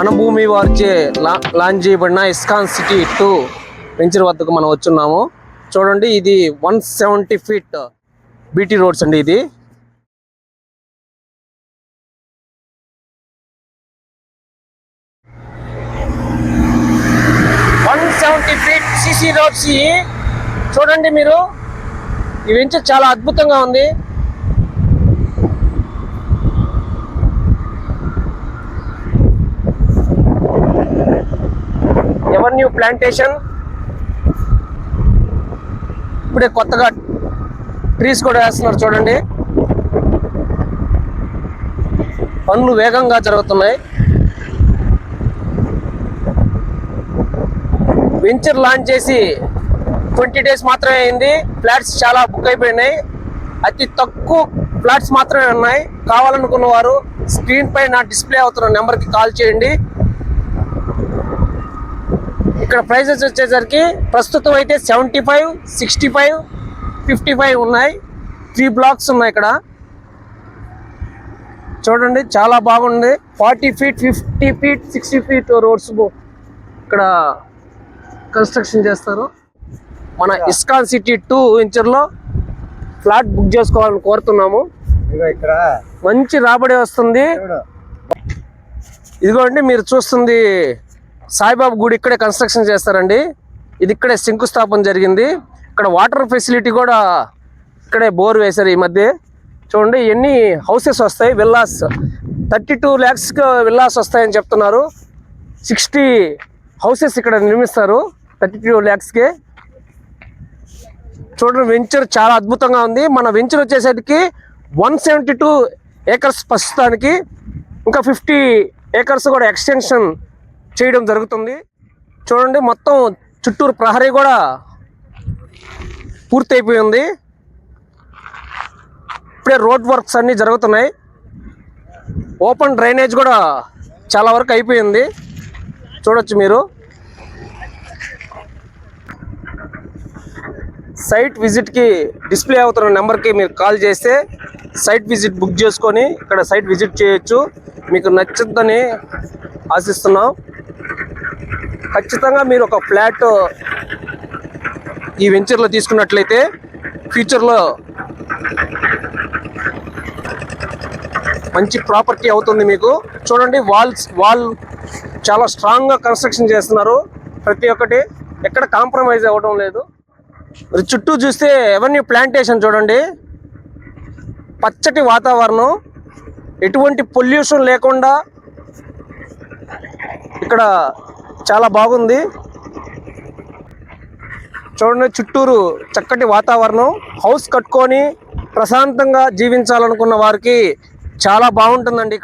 మన భూమి వారిచే లాంచ్ చేయబడిన ఇస్కాన్ సిటీ 2 వెంచర్ వద్దకు మనం వచ్చున్నాము. చూడండి, ఇది 170 ఫీట్ బీటీ రోడ్స్ అండి. ఇది ఫీట్ సిసి రోడ్స్. చూడండి మీరు, ఈ వెంచర్ చాలా అద్భుతంగా ఉంది. ఎవెన్యూ ప్లాంటేషన్, ఇప్పుడే కొత్తగా ట్రీస్ కూడా వేస్తున్నారు. చూడండి, పనులు వేగంగా జరుగుతున్నాయి. వెంచర్ లాంచ్ చేసి 20 డేస్ మాత్రమే అయింది. ఫ్లాట్స్ చాలా బుక్ అయిపోయినాయి. అతి తక్కువ ఫ్లాట్స్ మాత్రమే ఉన్నాయి. కావాలనుకున్న వారు స్క్రీన్ పైన డిస్ప్లే అవుతున్న నెంబర్కి కాల్ చేయండి. ఇక్కడ ప్రైజెస్ వచ్చేసరికి ప్రస్తుతం అయితే 75, 65, 55 ఉన్నాయి. 3 బ్లాక్స్ ఉన్నాయి ఇక్కడ. చూడండి, చాలా బాగుంది. 40 ఫీట్, 50 ఫీట్, 60 ఫీట్ రోడ్స్ ఇక్కడ కన్స్ట్రక్షన్ చేస్తారు. మన ఇస్కాన్ సిటీ 2 వెంచర్లో ఫ్లాట్ బుక్ చేసుకోవాలని కోరుతున్నాము. ఇక్కడ మంచి రాబడి వస్తుంది. ఇదిగోండి, మీరు చూస్తుంది సాయిబాబా గుడి. ఇక్కడే కన్స్ట్రక్షన్ చేస్తారండి. ఇది ఇక్కడే శంకుస్థాపన జరిగింది. ఇక్కడ వాటర్ ఫెసిలిటీ కూడా ఇక్కడే బోర్ వేశారు ఈ మధ్య. చూడండి, ఎన్ని హౌసెస్ వస్తాయి. విల్లాస్ 32 lakhs విల్లాస్ వస్తాయని చెప్తున్నారు. 60 హౌసెస్ ఇక్కడ నిర్మిస్తారు 32 lakhs. చూడండి, వెంచర్ చాలా అద్భుతంగా ఉంది. మన వెంచర్ వచ్చేసరికి 172 acres ప్రస్తుతానికి. ఇంకా 50 acres కూడా ఎక్స్టెన్షన్ చేయడం జరుగుతుంది. చూడండి, మొత్తం చుట్టూరు ప్రహరీ కూడా పూర్తయిపోయింది. ఇప్పుడే రోడ్ వర్క్స్ అన్నీ జరుగుతున్నాయి. ఓపెన్ డ్రైనేజ్ కూడా చాలా వరకు అయిపోయింది. చూడొచ్చు మీరు. సైట్ విజిట్కి డిస్ప్లే అవుతున్న నెంబర్కి మీరు కాల్ చేస్తే సైట్ విజిట్ బుక్ చేసుకొని ఇక్కడ సైట్ విజిట్ చేయొచ్చు. మీకు నచ్చుద్దని ఆశిస్తున్నాం. ఖచ్చితంగా మీరు ఒక ఫ్లాట్ ఈ వెంచర్లో తీసుకున్నట్లయితే ఫ్యూచర్లో మంచి ప్రాపర్టీ అవుతుంది మీకు. చూడండి, వాల్ చాలా స్ట్రాంగ్గా కన్స్ట్రక్షన్ చేస్తున్నారు. ప్రతి ఒక్కటి ఎక్కడ కాంప్రమైజ్ అవ్వడం లేదు. మరి చుట్టూ చూస్తే ఎవెన్యూ ప్లాంటేషన్ చూడండి, పచ్చటి వాతావరణం, ఎటువంటి పొల్యూషన్ లేకుండా ఇక్కడ చాలా బాగుంది. చూడండి, చుట్టూరు చక్కటి వాతావరణం. హౌస్ కట్టుకొని ప్రశాంతంగా జీవించాలనుకున్న వారికి చాలా బాగుంటుందండి ఇక్కడ.